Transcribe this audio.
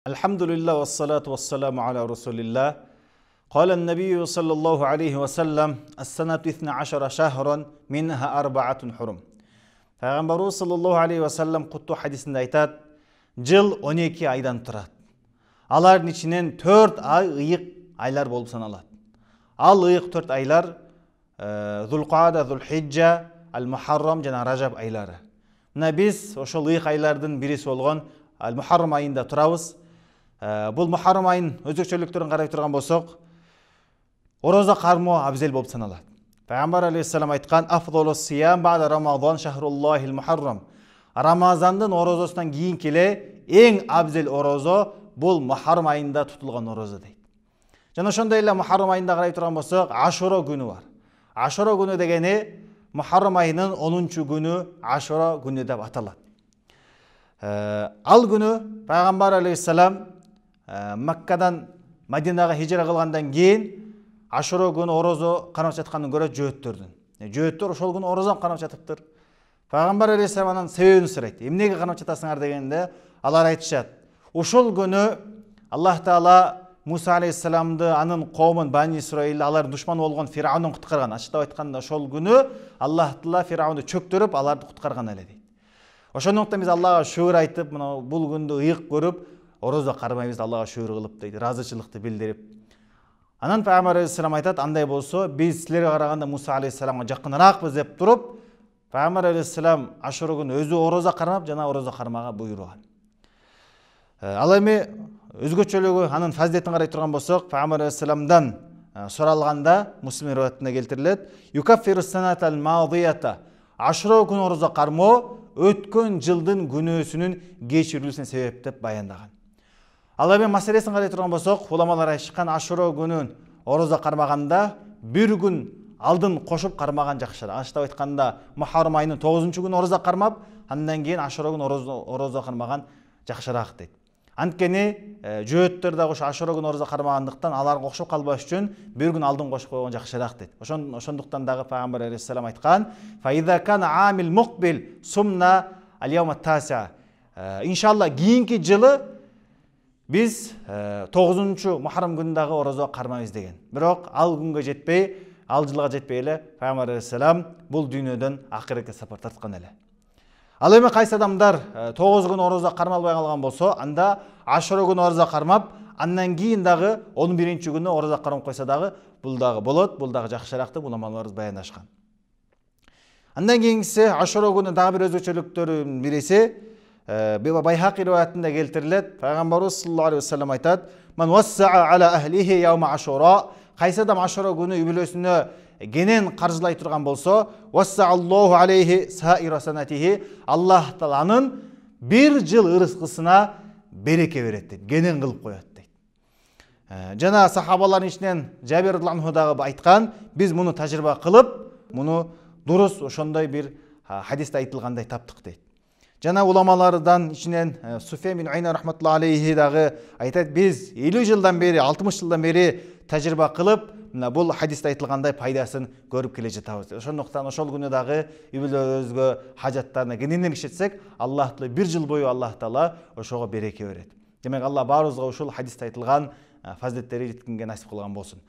الحمد لله والصلاة والسلام على رسول الله. قال النبي صلى الله عليه وسلم السنة 12 شهرا منها 4 حرم. Peygamberimiz sallallahu aleyhi ve sellem kutlu hadisinde aytat, jıl 12 aydan turат. Алардын içinden 4 ay ıyık aylar bolup sanalат. Al ıyık 4 aylar Zulqada, Zulhijja, Al-Muharram jana Rajab aylары. Мына биз ошол ıyık aylardын бириси болгон Al-Muharram ayында турабыз. Бул Muharram айынын өзгөчөлүктөрүн карай турган болсок, орозо кармоо абзел болуп саналат. Пайгамбар алейхиссалам айткан: "Афдалус сиям ба'да Рамазан шахруллахил Muharram." Рамазандын орозосунан кийинки эле эң абзел орозо бул Muharram айында тутулган орозо дейт. Жана ошондой эле Muharram айында карай турган болсок, Ашура күнү бар. Ашура күнү дегени Muharram айынын 10-чу күнү Ашура күнү деп аталат. Ал күнү Пайгамбар алейхиссалам Маккадан Мадинага хижра кылгандан кийин Ашура күнү орозо кармап жатканын көрөт жөөттөрдүн. Жөөттөр ошол күнү орозо кармап жатыптыр. Пайгамбар алейхиссалам анан себебин сурайт. Эмнеге кармап жатасыңар дегенде, алар айтышат: "Ошол күнү Аллах Таала Муса алейхиссаламды, анын коомун Бани Исраил, алар душман болгон Фираундон куткарган. Ачыктап айтканда, ошол күнү Аллах Таала Фираунду чөктүрүп, аларды куткарган эле" дейт. Ошондуктан биз Аллага шүгүр айтып, мына бул күндү ыйык көрүп, орозо кармайбыз, Аллага шүгүр кылып дейт, ыраазычылыкты билдирип. Анан Пайгамбар алейхиссалам айтат: "Андай болсо, биз силерге караганда Муса алейхиссаламга жакыныраакпыз" деп туруп, Пайгамбар алейхиссалам Ашура күнү өзү орозо кармап, жана орозо кармага буйруган. Ал эми өзгөчөлүгү, анын фазилетин карай турган болсок, Пайгамбар алейхиссаламдан суралганда Муслим риwayatында келтирилет: "Юкаффирус санатал мадията." Ашура күнү орозо кармоо өткөн жылдын күнөөсүнүн кечирилүүсүнө себеп деп баяндаган. Ал эми маселесин карай турган болсок, уламалар айтышкан, Ашура күнүн орозо кармаганда бир күн алдын кошуп кармаган жакшыраак. Ачыктап айтканда, Muharram айынын 9-чу күнү орозо кармап, андан кийин Ашура күнү орозо кармаган жакшыраак дейт. Анткени жөөттөр дагы ошо Ашура күнү орозо кармагандыктан аларга окшоп калбаш үчүн бир күн алдын кошуп койгон жакшыраак дейт. Ошондуктан дагы Пайгамбар алейхиссалам айткан: "Фаиза кана амил мукбил сумна ал-яума таса." Иншалла кийинки жылы биз 9-чу Muharram күнүндагы орозо кармайбыз деген. Бирок ал күнгө жетпей, ал жылга жетпей эле Пайгамбар алейхиссалам бул дүйнөдөн акыркы сапар тарткан эле. Ал эми кайсы адамдар 9 күн орозо кармалбай калган болсо, анда Ашура күнү орозо кармап, андан кийин дагы 11-чи күнү орозо кармап койсо дагы бул дагы болот, бул дагы жакшыраак деп уламаларыбыз баяндашкан. Андан кийинкиси Ашура күнү дагы бир өзгөчөлүктөрүнүн бириси Байхақи риwayatында келтирилет. Пайгамбарыбыз саллаллаху алейхи ва саллям айтат: "Ман вассаа ала ахлихи яума Ашура." Кайсы адам Ашура күнү үй бүлөсүнө кенен каржылай турган болсо, "Вассааллаху алейхи саира санатихи." Аллах Тааланын бир жыл ырыскысына береке берет дейт, кенен кылып коет дейт. Жана сахабалардын ичинен Жабир радхияллаху дагы айткан: "Биз муну тажрыйба кылып, муну дурус ошондой бир хадисте айтылгандай таптык" дейт. Жана уламалардан ичинен Суфейн бин Уйайна рахматуллаху алейхи дагы айтат: "Биз 50 жылдан бери, 60 жылдан бери тажрыйба кылып, мына бул хадисте айтылгандай пайдасын көрүп келе жатабыз." Ошондуктан ошол күнү дагы үй бүлөбүзгө хажаттарына кененирээк ишетсек, Аллах Таала бир жыл бою Аллах Таала ошого береке берет. Демек Алла баарыбызга ушул хадисте айтылган фазилеттерди жеткенге насип кылган болсун.